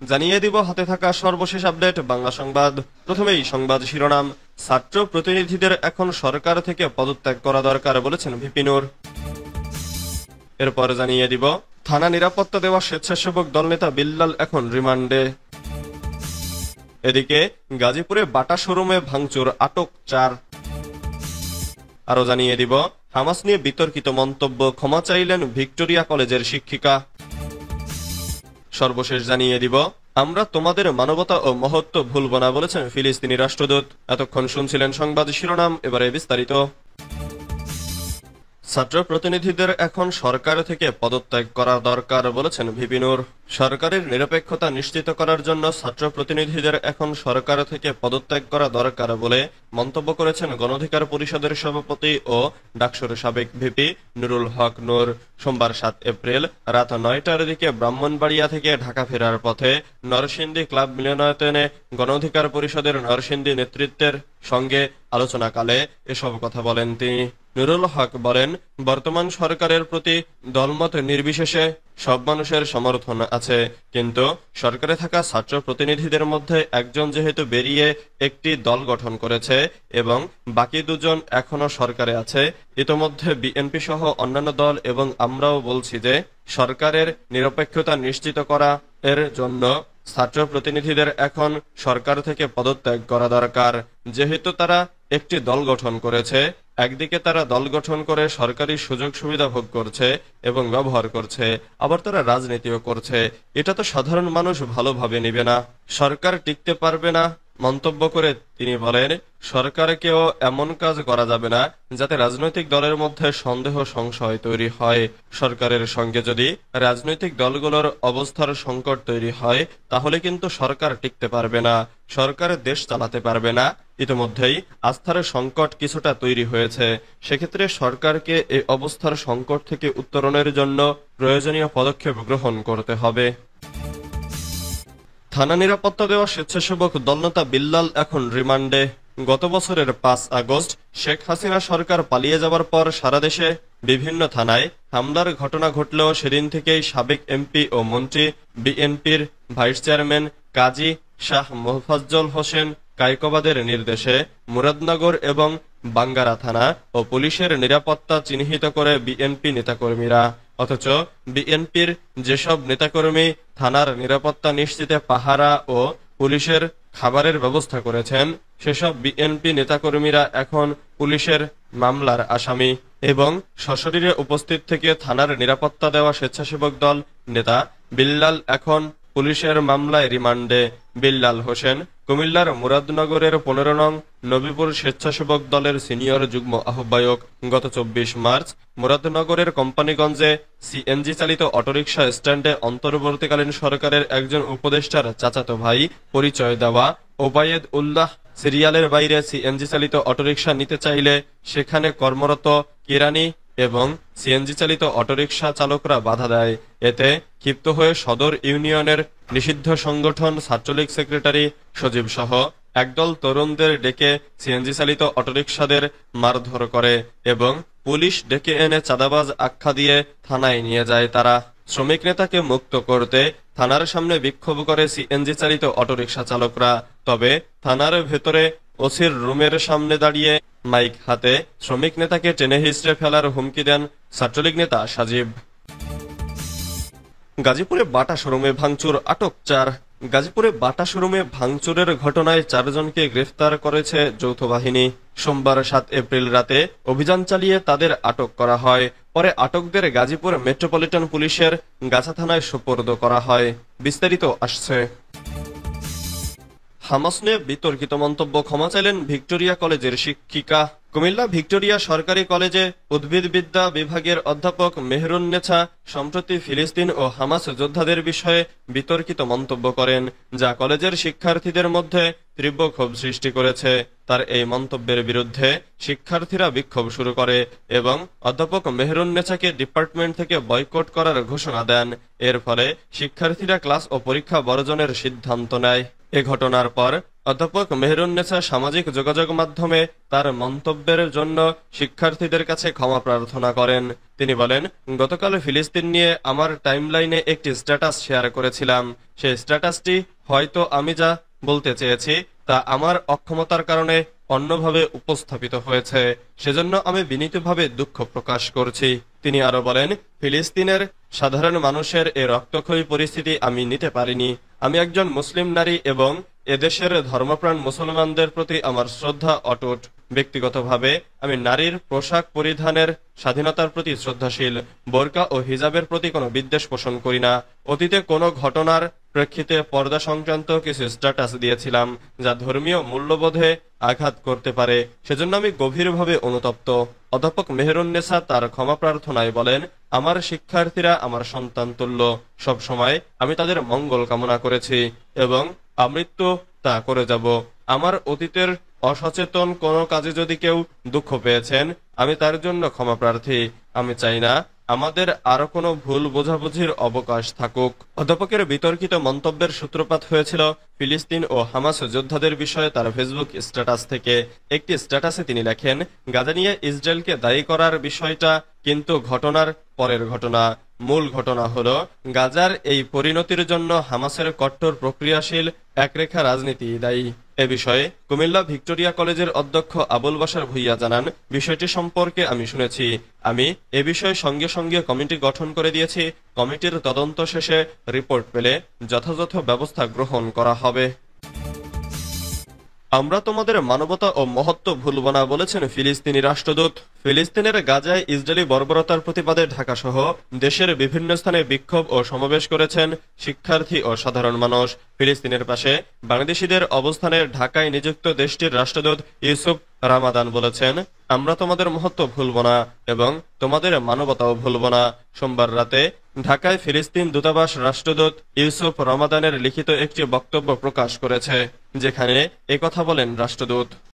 জানিয়ে দিব হাতে থাকা সর্বশেষ আপডেট বাংলা সংবাদ। প্রথমেই সংবাদ শিরোনাম। ছাত্র প্রতিনিধিদের এখন সরকার থেকে পদত্যাগ করা দরকার বলেছেন ভিপি নূর। এরপর জানিয়ে দিব থানা নিরাপত্তা দেওয়া স্বেচ্ছাসেবক দলনেতা বিল্লাল এখন রিমান্ডে। এদিকে গাজীপুরে বাটা শোরুমে ভাঙচুর, আটক 4। আরো জানিয়ে দিব হামাস নিয়ে বিতর্কিত মন্তব্য, ক্ষমা চাইলেন ভিক্টোরিয়া কলেজের শিক্ষিকা। সর্বশেষ জানিয়ে দিব আমরা তোমাদের মানবতা ও মহত্ব ভুলব না বলেছেন ফিলিস্তিনি রাষ্ট্রদূত। এতক্ষণ শুনছিলেন সংবাদ শিরোনাম, এবারে বিস্তারিত। ছাত্র প্রতিনিধিদের এখন সরকার থেকে পদত্যাগ করা দরকার বলেছেন ভিপি নূর। সরকারের নিরপেক্ষতা নিশ্চিত করার জন্য ছাত্র প্রতিনিধিদের এখন সরকার থেকে পদত্যাগ করা দরকার বলে মন্তব্য করেছেন গণঅধিকার পরিষদের সভাপতি ও ডাকসুর সাবেক ভিপি নুরুল হক নূর। সোমবার 7 এপ্রিল রাত 9টার দিকে ব্রাহ্মণবাড়িয়া থেকে ঢাকা ফেরার পথে নরসিংদী ক্লাব মিলনায়তনে গণঅধিকার পরিষদের নরসিংদী নেতৃত্বের সঙ্গে আলোচনাকালে এসব কথা বলেন তিনি। নুরুল হক বলেন, বর্তমান সরকারের প্রতি দলমত নির্বিশেষে সব মানুষের সমর্থন আছে, কিন্তু সরকারে থাকা ছাত্র প্রতিনিধিদের মধ্যে একজন যেহেতু বেরিয়ে একটি দল গঠন করেছে এবং বাকি দুজন এখনো সরকারে আছে, ইতোমধ্যে বিএনপি সহ অন্যান্য দল এবং আমরাও বলছি যে সরকারের নিরপেক্ষতা নিশ্চিত করা এর জন্য ছাত্র প্রতিনিধিদের এখন সরকার থেকে পদত্যাগ করা দরকার। যেহেতু তারা একটি দল গঠন করেছে, একদিকে তারা দল গঠন করে সরকারি সুযোগ সুবিধা ভোগ করছে এবং ব্যবহার করছে, আবার তারা রাজনীতিও করছে। এটা তো সাধারণ মানুষ ভালোভাবে নেবে না, সরকার টিকতে পারবে না মন্তব্য করে তিনি বলেন, সরকারকেও এমন কাজ করা যাবে না যাতে রাজনৈতিক দলের মধ্যে সন্দেহ সংশয় তৈরি হয়। সরকারের সঙ্গে যদি রাজনৈতিক দলগুলোর অবস্থার সংকট তৈরি হয় তাহলে কিন্তু সরকার টিকতে পারবে না, সরকার দেশ চালাতে পারবে না। ইতিমধ্যেই আস্থার সংকট কিছুটা তৈরি হয়েছে, সেক্ষেত্রে সরকারকে এই অবস্থার সংকট থেকে উত্তরণের জন্য প্রয়োজনীয় পদক্ষেপ গ্রহণ করতে হবে। থানা নিরাপত্তা দেওয়া স্বেচ্ছাসেবক দলনেতা বিল্লাল এখন রিমান্ডে। গত বছরের 5 আগস্ট শেখ হাসিনা সরকার পালিয়ে যাবার পর সারা দেশে বিভিন্ন থানায় হামলার ঘটনা ঘটলেও সেদিন থেকেই সাবেক এমপি ও মন্ত্রী, বিএনপির ভাইস চেয়ারম্যান কাজী শাহ মোফাজ্জল হোসেন কায়কোবাদের নির্দেশে মুরাদনগর এবং বাঙ্গারা থানা ও পুলিশের নিরাপত্তা চিহ্নিত করে বিএনপি নেতাকর্মীরা। অথচ বিএনপির যেসব নেতাকর্মী থানার নিরাপত্তা নিশ্চিতে পাহারা ও পুলিশের খাবারের ব্যবস্থা করেছেন, সেসব বিএনপি নেতাকর্মীরা এখন পুলিশের মামলার আসামি এবং সশরীরে উপস্থিত থেকে থানার নিরাপত্তা দেওয়া স্বেচ্ছাসেবক দল নেতা বিল্লাল এখন পুলিশের মামলায় রিমান্ডে। বিল্লাল হোসেন কুমিল্লার মুরাদনগরের 15 নং নবীপুর স্বেচ্ছাসেবক দলের সিনিয়র যুগ্ম আহ্বায়ক। গত 24 মার্চ মুরাদনগরের কোম্পানিগঞ্জে সিএনজি চালিত অটোরিকশা স্ট্যান্ডে অন্তর্বর্তীকালীন সরকারের একজন উপদেষ্টার চাচাতো ভাই পরিচয় দেওয়া ওবায়েদ উল্লাহ সিরিয়ালের বাইরে সিএনজি চালিত অটোরিকশা নিতে চাইলে সেখানে কর্মরত কেরানি এবং সিএনজি চালিত অটোরিকশা চালকরা বাধা দেয়। এতে ক্ষিপ্ত হয়ে সদর ইউনিয়নের নিষিদ্ধ সংগঠন ছাত্রলীগ সেক্রেটারি সজীব সহ একদল তরুণদের ডেকে সিএনজি চালিত অটোরিকশাদের মারধর করে এবং পুলিশ ডেকে এনে চাঁদাবাজ আখ্যা দিয়ে থানায় নিয়ে যায় তারা। শ্রমিক নেতাকে মুক্ত করতে থানার সামনে বিক্ষোভ করে সিএনজি চালিত অটোরিকশা চালকরা। তবে থানার ভেতরে ওসির রুমের সামনে দাঁড়িয়ে মাইক হাতে শ্রমিক নেতাকে টেনে হিঁচড়ে ফেলার হুমকি দেন ছাত্রলীগ নেতা সাজিব। গাজীপুরে বাটা শোরুমে ভাঙচুর, আটক 4। গাজীপুরে বাটা শোরুমে ভাঙচুরের ঘটনায় 4 জনকে গ্রেফতার করেছে যৌথ বাহিনী। সোমবার 7 এপ্রিল রাতে অভিযান চালিয়ে তাদের আটক করা হয়। পরে আটকদের গাজীপুর মেট্রোপলিটন পুলিশের গাছা থানায় সোপর্দ করা হয়। বিস্তারিত আসছে। হামাস নিয়ে বিতর্কিত মন্তব্য, ক্ষমা চাইলেন ভিক্টোরিয়া কলেজের শিক্ষিকা। কুমিল্লা ভিক্টোরিয়া সরকারি কলেজে উদ্ভিদবিদ্যা বিভাগের অধ্যাপক মেহরুন্নেছা সম্প্রতি ফিলিস্তিন ও হামাস যোদ্ধাদের বিষয়ে বিতর্কিত মন্তব্য করেন, যা কলেজের শিক্ষার্থীদের মধ্যে তীব্র ক্ষোভ সৃষ্টি করেছে। তার এই মন্তব্যের বিরুদ্ধে শিক্ষার্থীরা বিক্ষোভ শুরু করে এবং অধ্যাপক মেহরুন্নেছাকে ডিপার্টমেন্ট থেকে বয়কট করার ঘোষণা দেন। এর ফলে শিক্ষার্থীরা ক্লাস ও পরীক্ষা বর্জনের সিদ্ধান্ত নেয়। এ ঘটনার পর অধ্যাপক মেহেরুন্নেছা সামাজিক যোগাযোগ মাধ্যমে তার মন্তব্যের জন্য শিক্ষার্থীদের কাছে ক্ষমা প্রার্থনা করেন। তিনি বলেন, গতকাল ফিলিস্তিন নিয়ে আমার টাইমলাইনে একটি স্ট্যাটাস শেয়ার করেছিলাম। সেই স্ট্যাটাসটি হয়তো আমি যা বলতে চেয়েছি তা আমার অক্ষমতার কারণে অন্যভাবে উপস্থাপিত হয়েছে, সেজন্য আমি বিনীতভাবে দুঃখ প্রকাশ করছি। তিনি আরো বলেন, ফিলিস্তিনের সাধারণ মানুষের এ রক্তক্ষয়ী পরিস্থিতি আমি নিতে পারিনি। আমি একজন মুসলিম নারী এবং এদেশের ধর্মপ্রাণ মুসলমানদের প্রতি আমার শ্রদ্ধা অটুট। ব্যক্তিগতভাবে আমি নারীর পোশাক পরিধানের স্বাধীনতার প্রতি শ্রদ্ধাশীল। বোরকা ও হিজাবের প্রতি কোনো বিদ্বেষ পোষণ করি না। অতীতে কোনো ঘটনার প্রেক্ষিতে পর্দা সংক্রান্ত কিছু স্ট্যাটাস দিয়েছিলাম যা ধর্মীয় মূল্যবোধে আঘাত করতে পারে, সেজন্য আমি গভীরভাবে অনুতপ্ত। অধ্যাপক মেহেরুন্নেছা তার ক্ষমা প্রার্থনায় বলেন, আমার শিক্ষার্থীরা আমার সন্তান তুল্য। সবসময় আমি তাদের মঙ্গল কামনা করেছি এবং আমৃত্যু তা করে যাব। আমার অতীতের অসচেতন কোনো কাজে যদি কেউ দুঃখ পেয়েছেন, আমি তার জন্য ক্ষমা প্রার্থী। আমি চাই না আমাদের আরো কোনো ভুল বোঝাবুঝির অবকাশ থাকুক। অধ্যাপকের বিতর্কিত মন্তব্যের সূত্রপাত হয়েছিল ফিলিস্তিন ও হামাস যোদ্ধাদের বিষয়ে তার ফেসবুক স্ট্যাটাস থেকে। একটি স্ট্যাটাসে তিনি লেখেন, গাজা নিয়ে ইসরায়েলকে দায়ী করার বিষয়টা কিন্তু ঘটনার পরের ঘটনা। মূল ঘটনা হলো গাজার এই পরিণতির জন্য হামাসের কট্টর প্রক্রিয়াশীল একরেখা রাজনীতি দায়ী। এ বিষয়ে কুমিল্লা ভিক্টোরিয়া কলেজের অধ্যক্ষ আবুল বাশার ভুইয়া জানান, বিষয়টি সম্পর্কে আমি শুনেছি। আমি এ বিষয়ে সঙ্গে সঙ্গে কমিটি গঠন করে দিয়েছি। কমিটির তদন্ত শেষে রিপোর্ট পেলে যথাযথ ব্যবস্থা গ্রহণ করা হবে। আমরা তোমাদের মানবতা ও মহত্ব ভুলব না, বলেছেন ফিলিস্তিনি রাষ্ট্রদূত। ফিলিস্তিনের গাজায় ইসরায়েলি বর্বরতার প্রতিবাদে ঢাকাসহ দেশের বিভিন্ন স্থানে বিক্ষোভ ও সমাবেশ করেছেন শিক্ষার্থী ও সাধারণ মানুষ। ফিলিস্তিনের পাশে বাংলাদেশিদের অবস্থানে ঢাকায় নিযুক্ত দেশটির রাষ্ট্রদূত ইউসুফ রামাদান বলেছেন, আমরা তোমাদের মহত্ব ভুলব না এবং তোমাদের মানবতাও ভুলব না। সোমবার রাতে ঢাকায় ফিলিস্তিন দূতাবাস রাষ্ট্রদূত ইউসুফ রমাদানের লিখিত একটি বক্তব্য প্রকাশ করেছে, যেখানে একথা বলেন রাষ্ট্রদূত।